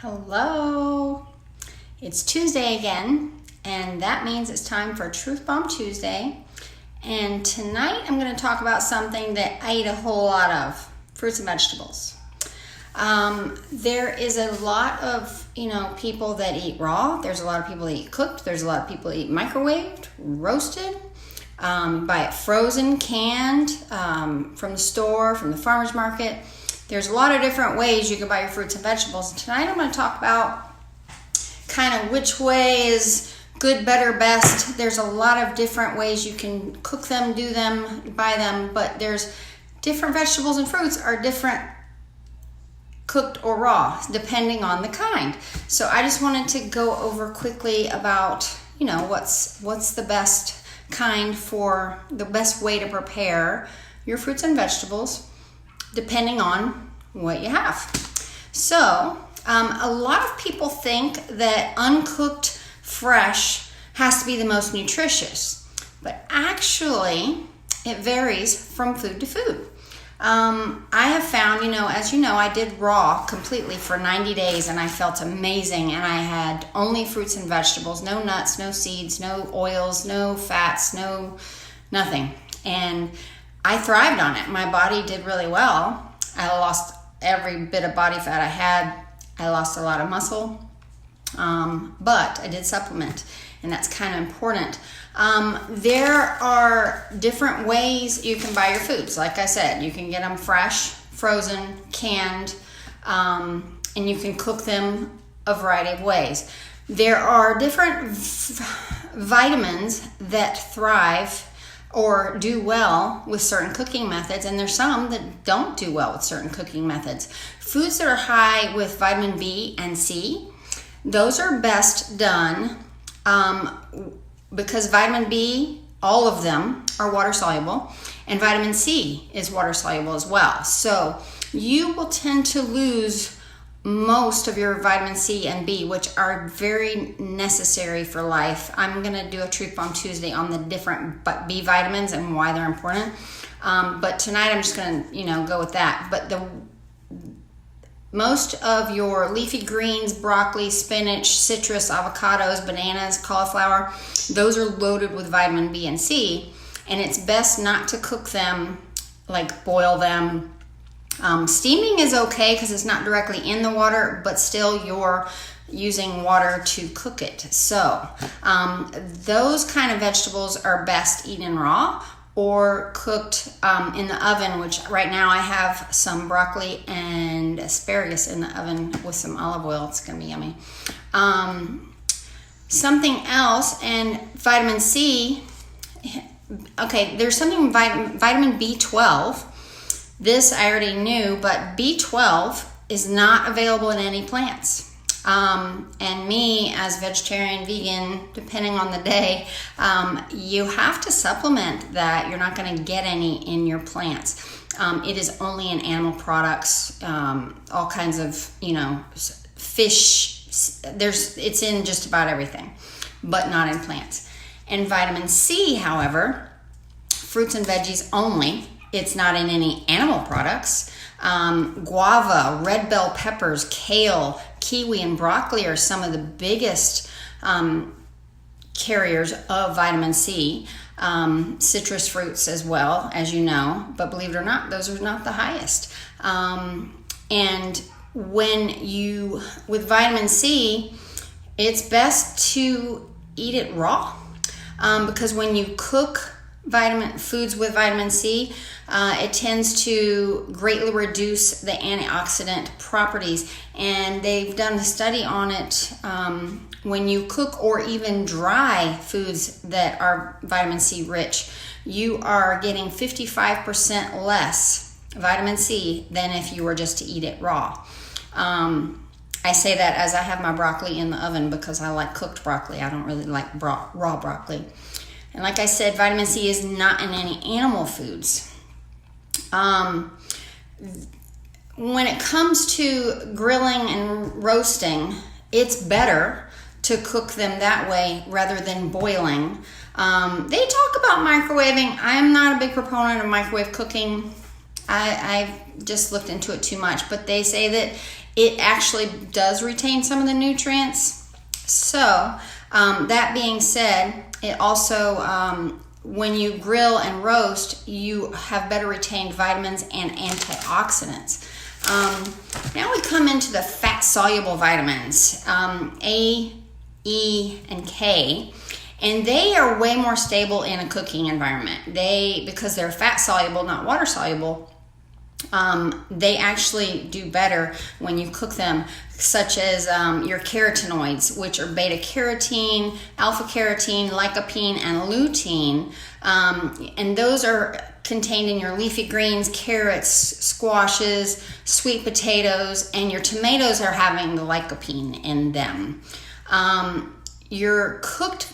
Hello, it's Tuesday again, and that means it's time for Truth Bomb Tuesday. And tonight I'm going to talk about something that I eat a whole lot of, fruits and vegetables. There is a lot of, people that eat raw. There's a lot of people that eat cooked. There's a lot of people that eat microwaved, roasted, buy it frozen, canned, from the store, from the farmer's market. There's a lot of different ways you can buy your fruits and vegetables. And tonight I'm going to talk about kind of which way is good, better, best. There's a lot of different ways you can cook them, do them, buy them, but there's different vegetables and fruits are different cooked or raw, depending on the kind. So I just wanted to go over quickly about, what's the best kind for the best way to prepare your fruits and vegetables, depending on what you have. So, a lot of people think that uncooked fresh has to be the most nutritious, but actually it varies from food to food. I have found, as you know, I did raw completely for 90 days and I felt amazing, and I had only fruits and vegetables, no nuts, no seeds, no oils, no fats, nothing. And I thrived on it. My body did really well. I lost every bit of body fat I had. I lost a lot of muscle, but I did supplement, and that's kind of important. There are different ways you can buy your foods. Like I said, you can get them fresh, frozen, canned, and you can cook them a variety of ways. There are different vitamins that thrive or do well with certain cooking methods, and there's some that don't do well with certain cooking methods. Foods that are high with vitamin B and C, those are best done because vitamin B, all of them are water soluble, and vitamin C is water soluble as well. So you will tend to lose most of your vitamin C and B, which are very necessary for life. I'm going to do a Truth Bomb Tuesday on the different B vitamins and why they're important. But tonight I'm just going to, go with that. But most of your leafy greens, broccoli, spinach, citrus, avocados, bananas, cauliflower, those are loaded with vitamin B and C. And it's best not to cook them, like boil them. Steaming is okay because it's not directly in the water, but still you're using water to cook it. So those kind of vegetables are best eaten raw or cooked in the oven, which right now I have some broccoli and asparagus in the oven with some olive oil. It's going to be yummy. Something else, and vitamin C. Okay, there's something vitamin B12. This I already knew, but B12 is not available in any plants. And me, as vegetarian, vegan, depending on the day, you have to supplement that. You're not going to get any in your plants. It is only in animal products, all kinds of, fish. It's in just about everything, but not in plants. And vitamin C, however, fruits and veggies only. It's not in any animal products. Guava, red bell peppers, kale, kiwi, and broccoli are some of the biggest carriers of vitamin C. Citrus fruits as well, as you know, but believe it or not, those are not the highest. And with vitamin C, it's best to eat it raw, because when you cook foods with vitamin C, it tends to greatly reduce the antioxidant properties, and they've done a study on it. When you cook or even dry foods that are vitamin C rich, you are getting 55% less vitamin C than if you were just to eat it raw. I say that as I have my broccoli in the oven because I like cooked broccoli. I don't really like raw broccoli. And like I said, vitamin C is not in any animal foods. When it comes to grilling and roasting, it's better to cook them that way rather than boiling. They talk about microwaving. I am not a big proponent of microwave cooking. I've just looked into it too much, but they say that it actually does retain some of the nutrients. So that being said, it also, when you grill and roast, you have better retained vitamins and antioxidants. Now we come into the fat-soluble vitamins, A, E, and K. And they are way more stable in a cooking environment. Because they're fat soluble, not water soluble, they actually do better when you cook them, such as your carotenoids, which are beta carotene, alpha carotene, lycopene, and lutein. And those are contained in your leafy greens, carrots, squashes, sweet potatoes, and your tomatoes are having the lycopene in them. The cooked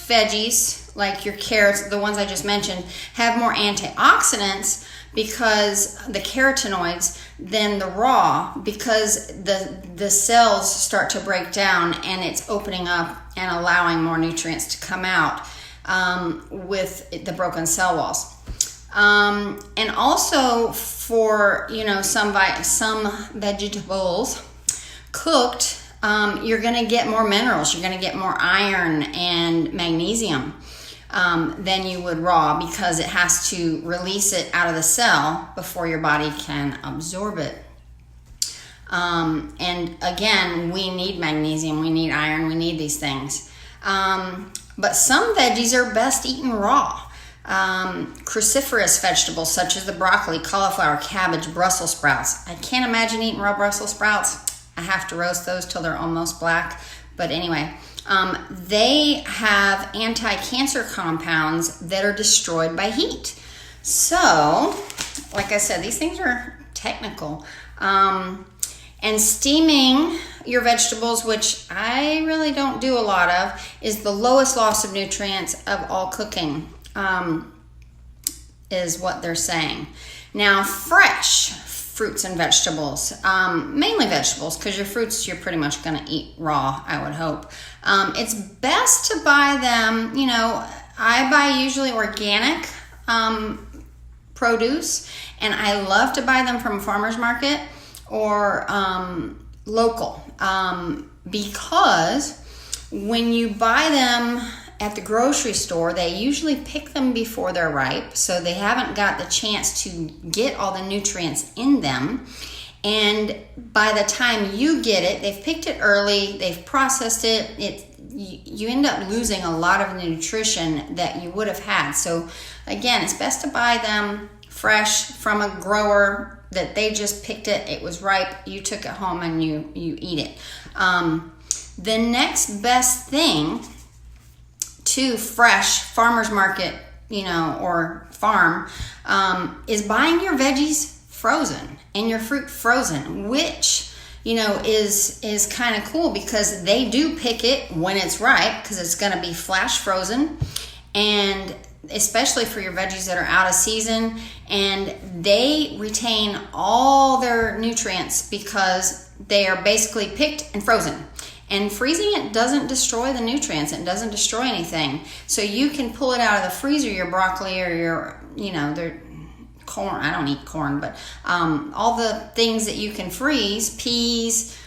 veggies, like your carrots, the ones I just mentioned, have more antioxidants because the carotenoids than the raw, because the cells start to break down and it's opening up and allowing more nutrients to come out with the broken cell walls. And also for some vegetables cooked, you're going to get more minerals. You're going to get more iron and magnesium than you would raw, because it has to release it out of the cell before your body can absorb it. And again, we need magnesium, we need iron, we need these things. But some veggies are best eaten raw. Cruciferous vegetables such as the broccoli, cauliflower, cabbage, Brussels sprouts. I can't imagine eating raw Brussels sprouts. I have to roast those till they're almost black. But anyway, they have anti-cancer compounds that are destroyed by heat. So, like I said, these things are technical. And steaming your vegetables, which I really don't do a lot of, is the lowest loss of nutrients of all cooking, is what they're saying. Now, fresh fruits and vegetables, mainly vegetables, because your fruits you're pretty much going to eat raw, I would hope. It's best to buy them, I buy usually organic produce, and I love to buy them from a farmer's market or local, because when you buy them at the grocery store, they usually pick them before they're ripe, so they haven't got the chance to get all the nutrients in them. And by the time you get it, they've picked it early, they've processed it, you end up losing a lot of the nutrition that you would have had. So again, it's best to buy them fresh from a grower that they just picked it was ripe, you took it home and you eat it. The next best thing to fresh farmer's market, or farm, is buying your veggies frozen and your fruit frozen, which, is kind of cool, because they do pick it when it's ripe, because it's going to be flash frozen, and especially for your veggies that are out of season, and they retain all their nutrients because they are basically picked and frozen. And freezing it doesn't destroy the nutrients. It doesn't destroy anything. So you can pull it out of the freezer, your broccoli or your, their corn. I don't eat corn, but all the things that you can freeze, peas.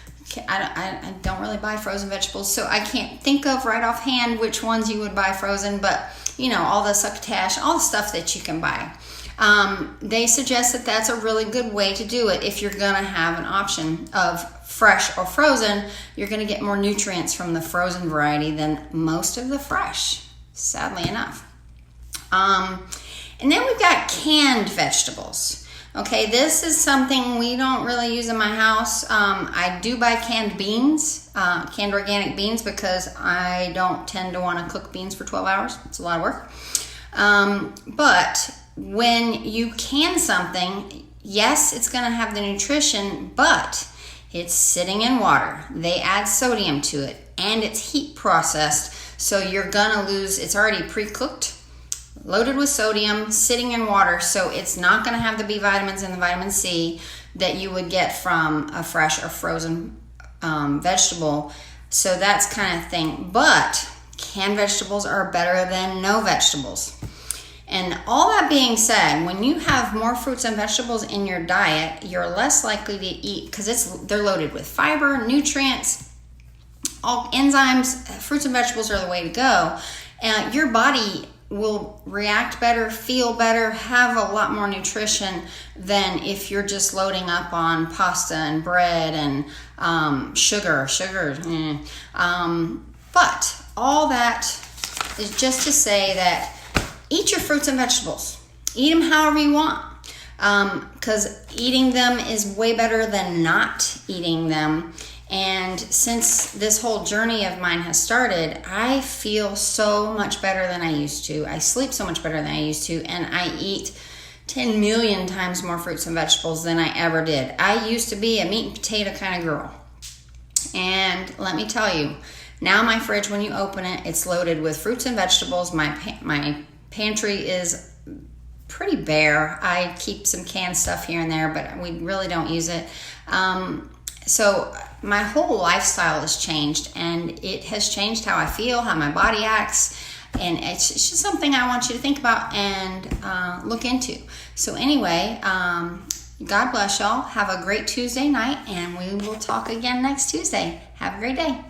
I don't really buy frozen vegetables, so I can't think of right offhand which ones you would buy frozen, but all the succotash, all the stuff that you can buy. They suggest that that's a really good way to do it. If you're going to have an option of fresh or frozen, you're going to get more nutrients from the frozen variety than most of the fresh, sadly enough. And then we've got canned vegetables. Okay, this is something we don't really use in my house. I do buy canned beans, canned organic beans, because I don't tend to want to cook beans for 12 hours. It's a lot of work. But when you can something, yes, it's going to have the nutrition, but it's sitting in water. They add sodium to it, and it's heat processed, so you're going to lose. It's already pre-cooked, loaded with sodium, sitting in water, so it's not going to have the B vitamins and the vitamin C that you would get from a fresh or frozen vegetable. So that's kind of thing. But canned vegetables are better than no vegetables. And all that being said, when you have more fruits and vegetables in your diet, you're less likely to eat, because they're loaded with fiber, nutrients, all enzymes. Fruits and vegetables are the way to go. And your body will react better, feel better, have a lot more nutrition than if you're just loading up on pasta and bread and sugar. But all that is just to say that eat your fruits and vegetables. Eat them however you want, because eating them is way better than not eating them. And since this whole journey of mine has started, I feel so much better than I used to. I sleep so much better than I used to, and I eat 10 million times more fruits and vegetables than I ever did. I used to be a meat and potato kind of girl. And let me tell you, now my fridge, when you open it, it's loaded with fruits and vegetables. My pantry is pretty bare. I keep some canned stuff here and there, but we really don't use it. So my whole lifestyle has changed, and it has changed how I feel, how my body acts, and it's just something I want you to think about and look into. So anyway, God bless y'all. Have a great Tuesday night, and we will talk again next Tuesday. Have a great day.